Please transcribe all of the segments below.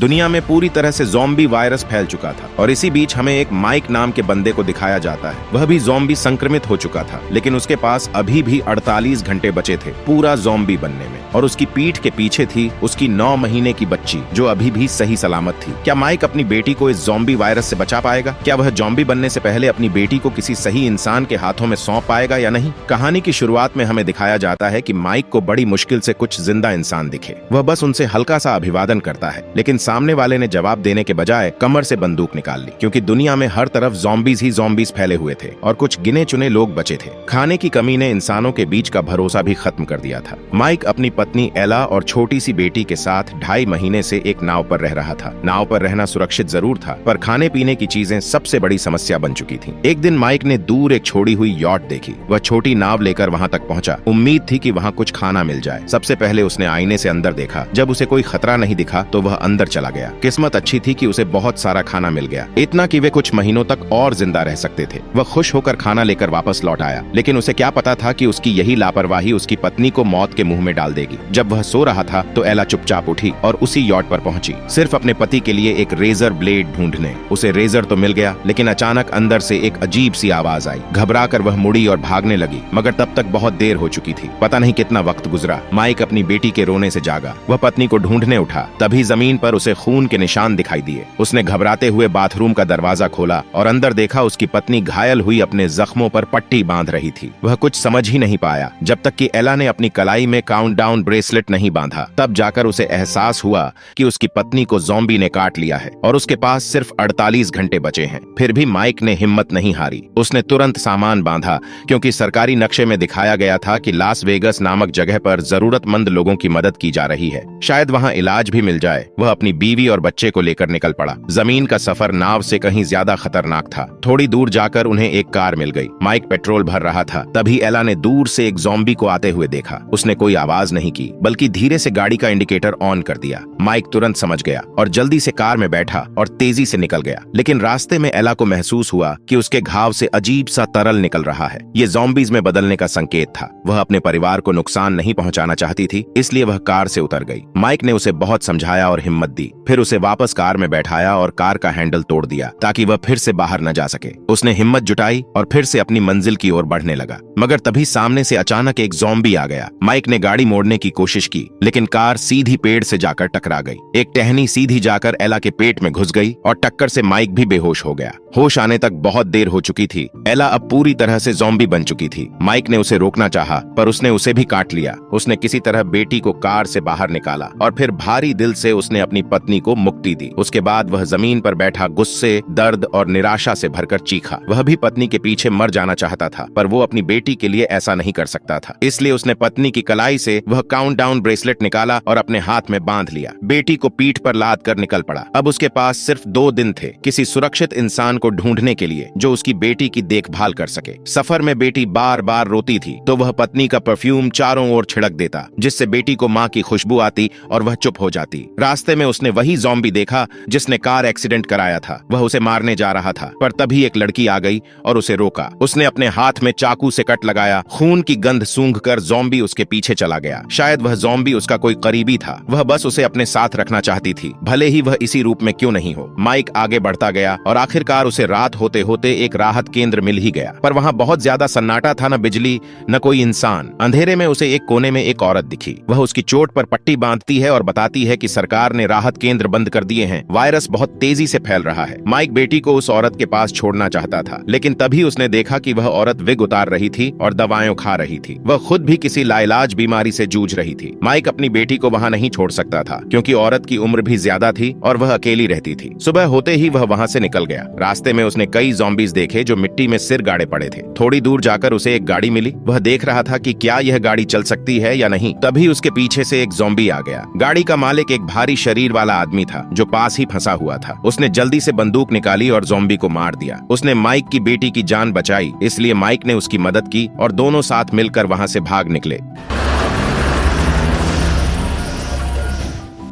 दुनिया में पूरी तरह से ज़ॉम्बी वायरस फैल चुका था और इसी बीच हमें एक माइक नाम के बंदे को दिखाया जाता है। वह भी ज़ॉम्बी संक्रमित हो चुका था, लेकिन उसके पास अभी भी 48 घंटे बचे थे पूरा ज़ॉम्बी बनने में, और उसकी पीठ के पीछे थी उसकी 9 महीने की बच्ची जो अभी भी सही सलामत थी। क्या माइक अपनी बेटी को इस ज़ॉम्बी वायरस से बचा पाएगा? क्या वह ज़ॉम्बी बनने से पहले अपनी बेटी को किसी सही इंसान के हाथों में सौंप पाएगा या नहीं? कहानी की शुरुआत में हमें दिखाया जाता है कि माइक को बड़ी मुश्किल से कुछ जिंदा इंसान दिखे। वह बस उनसे हल्का सा अभिवादन करता है, लेकिन सामने वाले ने जवाब देने के बजाय कमर से बंदूक निकाल ली, क्योंकि दुनिया में हर तरफ ज़ॉम्बीज़ ही ज़ॉम्बीज़ फैले हुए थे और कुछ गिने चुने लोग बचे थे। खाने की कमी ने इंसानों के बीच का भरोसा भी खत्म कर दिया था। माइक अपनी पत्नी एला और छोटी सी बेटी के साथ 2.5 महीने से एक नाव पर रह रहा था। नाव पर रहना सुरक्षित जरूर था, पर खाने पीने की चीजें सबसे बड़ी समस्या बन चुकी थी। एक दिन माइक ने दूर एक छोड़ी हुई यॉट देखी। वह छोटी नाव लेकर वहां तक पहुंचा। उम्मीद थी कि वहां कुछ खाना मिल जाए। सबसे पहले उसने आईने से अंदर देखा। जब उसे कोई खतरा नहीं दिखा तो वह अंदर चला गया। किस्मत अच्छी थी कि उसे बहुत सारा खाना मिल गया, इतना कि वे कुछ महीनों तक और जिंदा रह सकते थे। वह खुश होकर खाना लेकर वापस लौट आया, लेकिन उसे क्या पता था कि उसकी यही लापरवाही उसकी पत्नी को मौत के मुंह में डाल देगी। जब वह सो रहा था तो एला चुपचाप उठी और उसी यॉट पर पहुंची, सिर्फ अपने पति के लिए एक रेजर ब्लेड ढूंढने। उसे रेजर तो मिल गया, लेकिन अचानक अंदर से एक अजीब सी आवाज आई। घबराकर वह मुड़ी और भागने लगी, मगर तब तक बहुत देर हो चुकी थी। पता नहीं कितना वक्त गुजरा। माइक अपनी बेटी के रोने से जागा। वह पत्नी को ढूंढने उठा, तभी जमीन पर उसे खून के निशान दिखाई दिए। उसने घबराते हुए बाथरूम का दरवाजा खोला और अंदर देखा उसकी पत्नी घायल हुई अपने जख्मों पर पट्टी बांध रही थी। वह कुछ समझ ही नहीं पाया जब तक कि एला ने अपनी कलाई में काउंटडाउन ब्रेसलेट नहीं बांधा। तब जाकर उसे एहसास हुआ कि उसकी पत्नी को ज़ॉम्बी ने काट लिया है और उसके पास सिर्फ 48 घंटे बचे हैं। फिर भी माइक ने हिम्मत नहीं हारी। उसने तुरंत सामान बांधा, क्योंकि सरकारी नक्शे में दिखाया गया था कि लास वेगस नामक जगह पर जरूरतमंद लोगों की मदद की जा रही है, शायद वहां इलाज भी मिल जाए। वह अपनी बीवी और बच्चे को लेकर निकल पड़ा। जमीन का सफर नाव से कहीं ज्यादा खतरनाक था। थोड़ी दूर जाकर उन्हें एक कार मिल गई। माइक पेट्रोल भर रहा था, तभी एला ने दूर से एक ज़ॉम्बी को आते हुए देखा। उसने कोई आवाज नहीं की, बल्कि धीरे से गाड़ी का इंडिकेटर ऑन कर दिया। माइक तुरंत समझ गया और जल्दी से कार में बैठा और तेजी से निकल गया। लेकिन रास्ते में एला को महसूस हुआ कि उसके घाव से अजीब सा तरल निकल रहा है। ये ज़ॉम्बीज़ में बदलने का संकेत था। वह अपने परिवार को नुकसान नहीं पहुंचाना चाहती थी, इसलिए वह कार से उतर गई। माइक ने उसे बहुत समझाया और हिम्मत दी। फिर उसे वापस कार में बैठाया और कार का हैंडल तोड़ दिया ताकि वह फिर से बाहर न जा सके। उसने हिम्मत जुटाई और फिर से अपनी मंजिल की ओर बढ़ने लगा, मगर तभी सामने से अचानक एक ज़ॉम्बी आ गया। माइक ने गाड़ी मोड़ने की कोशिश की, लेकिन कार सीधी पेड़ से जाकर टकरा गई। एक टहनी सीधी जाकर एला के पेट में घुस गई और टक्कर से माइक भी बेहोश हो गया। होश आने तक बहुत देर हो चुकी थी। एला अब पूरी तरह से ज़ॉम्बी बन चुकी थी। माइक ने उसे रोकना चाहा, पर उसने उसे भी काट लिया। उसने किसी तरह बेटी को कार से बाहर निकाला और फिर भारी दिल से उसने अपनी पत्नी को मुक्ति दी। उसके बाद वह जमीन पर बैठा गुस्से, दर्द और निराशा से भरकर चीखा। वह भी पत्नी के पीछे मर जाना चाहता था, पर वो अपनी बेटी के लिए ऐसा नहीं कर सकता था। इसलिए उसने पत्नी की कलाई से वह काउंटडाउन ब्रेसलेट निकाला और अपने हाथ में बांध लिया। बेटी को पीठ पर लाद कर निकल पड़ा। अब उसके पास सिर्फ 2 दिन थे किसी सुरक्षित इंसान को ढूंढने के लिए जो उसकी बेटी की देखभाल कर सके। सफर में बेटी बार बार रोती थी तो वह पत्नी का परफ्यूम चारों ओर छिड़क देता, जिससे बेटी को माँ की खुशबू आती और वह चुप हो जाती। रास्ते में उसने वही ज़ॉम्बी देखा जिसने कार एक्सीडेंट कराया था। वह उसे मारने जा रहा था, पर तभी एक लड़की आ गई और उसे रोका। उसने अपने हाथ में चाकू से कट लगाया। खून की गंध सूंघकर ज़ॉम्बी उसके पीछे चला गया। शायद वह ज़ॉम्बी उसका कोई करीबी था। वह बस उसे अपने साथ रखना चाहती थी, भले ही वह इसी रूप में क्यों नहीं हो। माइक आगे बढ़ता गया और आखिरकार उसे रात होते होते एक राहत केंद्र मिल ही गया, पर वहां बहुत ज्यादा सन्नाटा था, न बिजली न कोई इंसान। अंधेरे में उसे एक कोने में एक औरत दिखी। वह उसकी चोट पर पट्टी बांधती है और बताती है कि सरकार ने राहत केंद्र बंद कर दिए हैं, वायरस बहुत तेजी से फैल रहा है। माइक बेटी को उस औरत के पास छोड़ना चाहता था, लेकिन तभी उसने देखा कि वह औरत विग उतार रही थी और दवाएं खा रही थी। वह खुद भी किसी लाइलाज बीमारी से जूझ रही थी। माइक अपनी बेटी को वहां नहीं छोड़ सकता था, क्योंकि औरत की उम्र भी ज्यादा थी और वह अकेली रहती थी। सुबह होते ही वह वहां से निकल गया। रास्ते में उसने कई ज़ॉम्बीज़ देखे जो मिट्टी में सिर गाड़े पड़े थे। थोड़ी दूर जाकर उसे एक गाड़ी मिली। वह देख रहा था कि क्या यह गाड़ी चल सकती है या नहीं। तभी उसके पीछे से एक ज़ॉम्बी आ गया। गाड़ी का मालिक एक भारी शरीर वाला आदमी था जो पास ही फंसा हुआ था। उसने जल्दी से बंदूक निकाली और ज़ॉम्बी को मार दिया। उसने माइक की बेटी की जान बचाई, इसलिए माइक ने उसकी मदद की और दोनों साथ मिलकर वहां से भाग निकले।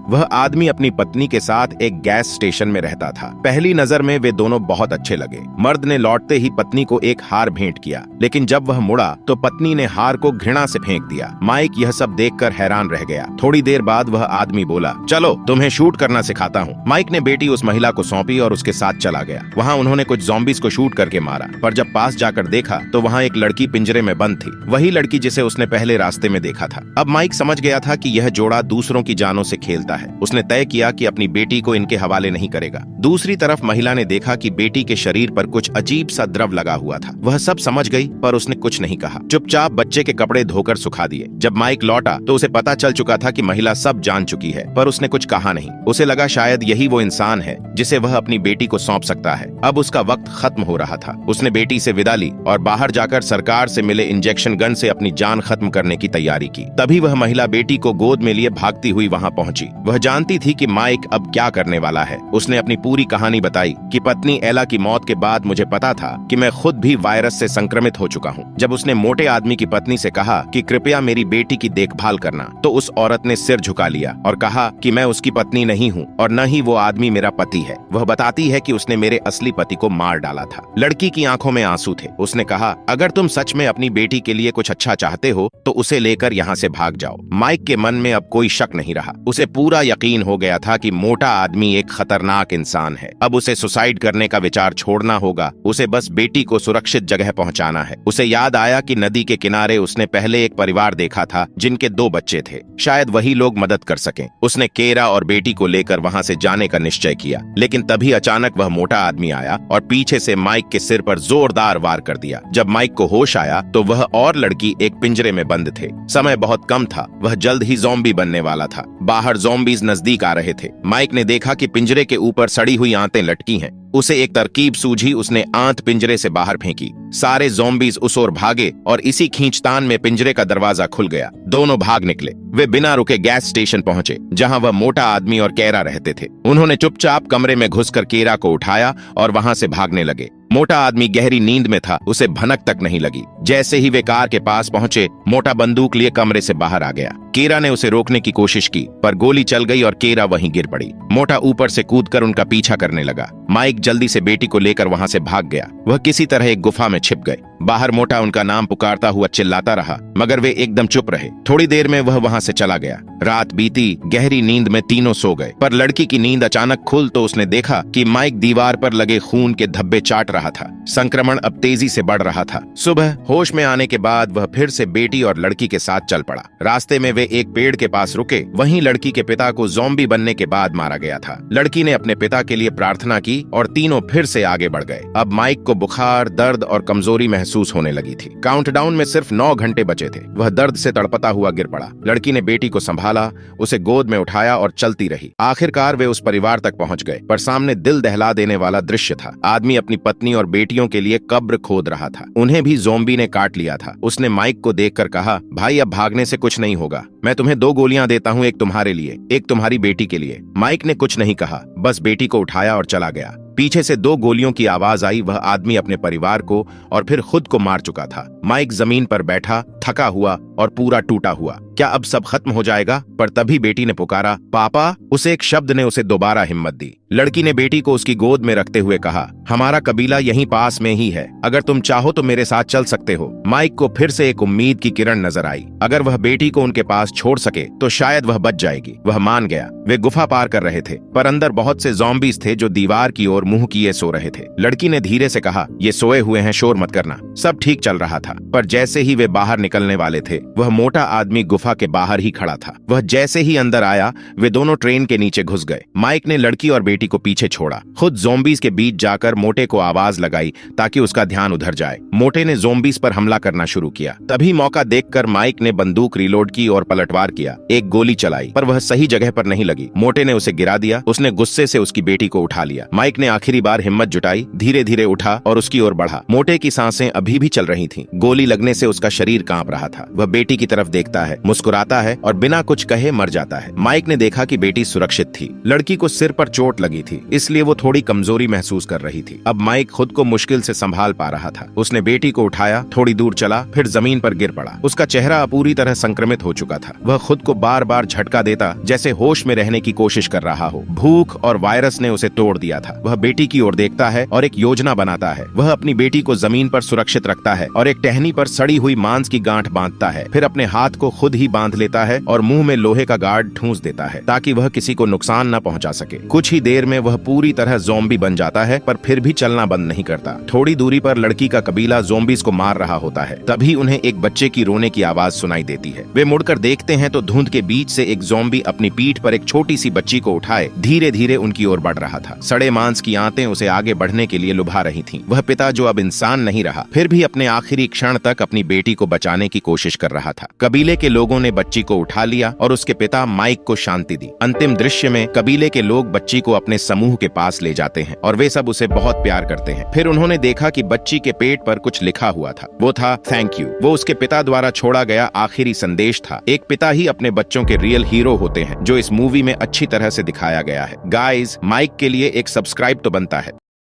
वह आदमी अपनी पत्नी के साथ एक गैस स्टेशन में रहता था। पहली नजर में वे दोनों बहुत अच्छे लगे। मर्द ने लौटते ही पत्नी को एक हार भेंट किया, लेकिन जब वह मुड़ा तो पत्नी ने हार को घृणा से फेंक दिया। माइक यह सब देखकर हैरान रह गया। थोड़ी देर बाद वह आदमी बोला, चलो तुम्हें शूट करना सिखाता हूँ। माइक ने बेटी उस महिला को सौंपी और उसके साथ चला गया। वहाँ उन्होंने कुछ ज़ॉम्बीज़ को शूट करके मारा, पर जब पास जाकर देखा तो वहाँ एक लड़की पिंजरे में बंद थी, वही लड़की जिसे उसने पहले रास्ते में देखा था। अब माइक समझ गया था कि यह जोड़ा दूसरों की जानों से खेलता है। उसने तय किया कि अपनी बेटी को इनके हवाले नहीं करेगा। दूसरी तरफ महिला ने देखा कि बेटी के शरीर पर कुछ अजीब सा द्रव लगा हुआ था। वह सब समझ गई, पर उसने कुछ नहीं कहा। चुपचाप बच्चे के कपड़े धोकर सुखा दिए। जब माइक लौटा तो उसे पता चल चुका था कि महिला सब जान चुकी है, पर उसने कुछ कहा नहीं। उसे लगा शायद यही वो इंसान है जिसे वह अपनी बेटी को सौंप सकता है। अब उसका वक्त खत्म हो रहा था। उसने बेटी से विदा ली और बाहर जाकर सरकार से मिले इंजेक्शन गन से अपनी जान खत्म करने की तैयारी की। तभी वह महिला बेटी को गोद में लिए भागती हुई वहां पहुंची। वह जानती थी कि माइक अब क्या करने वाला है। उसने अपनी पूरी कहानी बताई कि पत्नी एला की मौत के बाद मुझे पता था कि मैं खुद भी वायरस से संक्रमित हो चुका हूँ। जब उसने मोटे आदमी की पत्नी से कहा कि कृपया मेरी बेटी की देखभाल करना, तो उस औरत ने सिर झुका लिया और कहा कि मैं उसकी पत्नी नहीं हूँ और न ही वो आदमी मेरा पति है। वह बताती है कि उसने मेरे असली पति को मार डाला था। लड़की की आंखों में आंसू थे। उसने कहा, अगर तुम सच में अपनी बेटी के लिए कुछ अच्छा चाहते हो तो उसे लेकर यहाँ से भाग जाओ। माइक के मन में अब कोई शक नहीं रहा। उसे पूरा यकीन हो गया था कि मोटा आदमी एक खतरनाक इंसान है। अब उसे सुसाइड करने का विचार छोड़ना होगा। उसे बस बेटी को सुरक्षित जगह पहुंचाना है। उसे याद आया कि नदी के किनारे उसने पहले एक परिवार देखा था जिनके 2 बच्चे थे। शायद वही लोग मदद कर सकें। उसने केरा और बेटी को लेकर वहां से जाने का निश्चय किया, लेकिन तभी अचानक वह मोटा आदमी आया और पीछे से माइक के सिर पर जोरदार वार कर दिया। जब माइक को होश आया तो वह और लड़की एक पिंजरे में बंद थे। समय बहुत कम था। वह जल्द ही ज़ॉम्बी बनने वाला था। बाहर ज़ॉम्बीज़ नजदीक आ रहे थे। माइक ने देखा कि पिंजरे के ऊपर सड़ी हुई आंतें लटकी हैं। उसे एक तरकीब सूझी। उसने आंत पिंजरे से बाहर फेंकी। सारे ज़ॉम्बीज़ उस ओर भागे और इसी खींचतान में पिंजरे का दरवाजा खुल गया। दोनों भाग निकले। वे बिना रुके गैस स्टेशन पहुंचे, जहां वह मोटा आदमी और केरा रहते थे। उन्होंने चुपचाप कमरे में घुसकर केरा को उठाया और वहां से भागने लगे। मोटा आदमी गहरी नींद में था। उसे भनक तक नहीं लगी। जैसे ही वे कार के पास पहुंचे, मोटा बंदूक लिए कमरे से बाहर आ गया। केरा ने उसे रोकने की कोशिश की, पर गोली चल गई और केरा वहीं गिर पड़ी। मोटा ऊपर से कूदकर उनका पीछा करने लगा। माइक जल्दी से बेटी को लेकर वहां से भाग गया। वह किसी तरह एक गुफा में छिप गए। बाहर मोटा उनका नाम पुकारता हुआ चिल्लाता रहा, मगर वे एकदम चुप रहे। थोड़ी देर में वह वहां से चला गया। रात बीती। गहरी नींद में तीनों सो गए, पर लड़की की नींद अचानक खुल तो उसने देखा कि माइक दीवार पर लगे खून के धब्बे चाट रहा था। संक्रमण अब तेजी से बढ़ रहा था। सुबह होश में आने के बाद वह फिर से बेटी और लड़की के साथ चल पड़ा। रास्ते में वे एक पेड़ के पास रुके। वहीं लड़की के पिता को ज़ॉम्बी बनने के बाद मारा गया था। लड़की ने अपने पिता के लिए प्रार्थना की और तीनों फिर से आगे बढ़ गए। अब माइक को बुखार, दर्द और कमजोरी महसूस होने लगी थी। काउंटडाउन में सिर्फ 9 घंटे बचे थे। वह दर्द से तड़पता हुआ गिर पड़ा। लड़की ने बेटी को संभाला, उसे गोद में उठाया और चलती रही। आखिरकार वे उस परिवार तक पहुंच गए, पर सामने दिल दहला देने वाला दृश्य था। आदमी अपनी पत्नी और बेटियों के लिए कब्र खोद रहा था। उन्हें भी ज़ॉम्बी ने काट लिया था। उसने माइक को देखकर कहा, भाई अब भागने से कुछ नहीं होगा। मैं तुम्हें 2 गोलियां देता हूँ, एक तुम्हारे लिए, एक तुम्हारी बेटी के लिए। माइक ने कुछ नहीं कहा, बस बेटी को उठाया और चला गया। पीछे से 2 गोलियों की आवाज आई। वह आदमी अपने परिवार को और फिर खुद को मार चुका था। माइक जमीन पर बैठा, थका हुआ और पूरा टूटा हुआ। क्या अब सब खत्म हो जाएगा? पर तभी बेटी ने पुकारा, पापा। उसे एक शब्द ने उसे दोबारा हिम्मत दी। लड़की ने बेटी को उसकी गोद में रखते हुए कहा, हमारा कबीला यहीं पास में ही है। अगर तुम चाहो तो मेरे साथ चल सकते हो। माइक को फिर से एक उम्मीद की किरण नजर आई। अगर वह बेटी को उनके पास छोड़ सके तो शायद वह बच जाएगी। वह मान गया। वे गुफा पार कर रहे थे, पर अंदर बहुत से ज़ॉम्बीज़ थे जो दीवार की ओर मुंह किए सो रहे थे। लड़की ने धीरे से कहा, ये सोए हुए हैं, शोर मत करना। सब ठीक चल रहा था, पर जैसे ही वे बाहर निकलने वाले थे, वह मोटा आदमी गुफा के बाहर ही खड़ा था। वह जैसे ही अंदर आया, वे दोनों ट्रेन के नीचे घुस गए। माइक ने लड़की और बेटी को पीछे छोड़ा। खुद ज़ॉम्बीज़ के बीच जाकर मोटे को आवाज लगाई ताकि उसका ध्यान उधर जाए। मोटे ने ज़ॉम्बीज़ पर हमला करना शुरू किया। तभी मौका देखकर माइक ने बंदूक रिलोड की और पलटवार किया। एक गोली चलाई, पर वह सही जगह पर नहीं लगी। मोटे ने उसे गिरा दिया। उसने गुस्से से उसकी बेटी को उठा लिया। माइक ने आखिरी बार हिम्मत जुटाई, धीरे धीरे उठा और उसकी ओर बढ़ा। मोटे की सांसें अभी भी चल रही थीं। गोली लगने से उसका शरीर कांप रहा था। वह बेटी की तरफ देखता है, मुस्कुराता है और बिना कुछ कहे मर जाता है। माइक ने देखा कि बेटी सुरक्षित थी। लड़की को सिर पर चोट लगी थी, इसलिए वो थोड़ी कमजोरी महसूस कर रही थी। अब माइक खुद को मुश्किल से संभाल पा रहा था। उसने बेटी को उठाया, थोड़ी दूर चला, फिर जमीन पर गिर पड़ा। उसका चेहरा पूरी तरह संक्रमित हो चुका था। वह खुद को बार बार झटका देता, जैसे होश में रहने की कोशिश कर रहा हो। भूख और वायरस ने उसे तोड़ दिया था। वह बेटी की ओर देखता है और एक योजना बनाता है। वह अपनी बेटी को जमीन पर सुरक्षित रखता है और एक टहनी पर सड़ी हुई मांस की गांठ बांधता है। फिर अपने हाथ को खुद ही बांध लेता है और मुंह में लोहे का गार्ड ठूंस देता है ताकि वह किसी को नुकसान न पहुंचा सके। कुछ ही देर में वह पूरी तरह ज़ॉम्बी बन जाता है, पर फिर भी चलना बंद नहीं करता। थोड़ी दूरी पर लड़की का कबीला ज़ॉम्बीज़ को मार रहा होता है। तभी उन्हें एक बच्चे की रोने की आवाज सुनाई देती है। वे मुड़कर देखते हैं तो धुंध के बीच से एक ज़ॉम्बी अपनी पीठ पर एक छोटी सी बच्ची को उठाए धीरे धीरे उनकी ओर बढ़ रहा था। सड़े मांस की आंतें उसे आगे बढ़ने के लिए लुभा रही थीं। वह पिता जो अब इंसान नहीं रहा, फिर भी अपने आखिरी क्षण तक अपनी बेटी को बचाने की कोशिश कर रहा था। कबीले के लोगों ने बच्ची को उठा लिया और उसके पिता माइक को शांति दी। अंतिम दृश्य में कबीले के लोग बच्ची को अपने समूह के पास ले जाते हैं और वे सब उसे बहुत प्यार करते हैं। फिर उन्होंने देखा कि बच्ची के पेट पर कुछ लिखा हुआ था। वो था थैंक यू। वो उसके पिता द्वारा छोड़ा गया आखिरी संदेश था। एक पिता ही अपने बच्चों के रियल हीरो होते हैं, जो इस मूवी में अच्छी तरह से दिखाया गया है। गाइस, माइक के लिए एक सब्सक्राइब तो बनता है।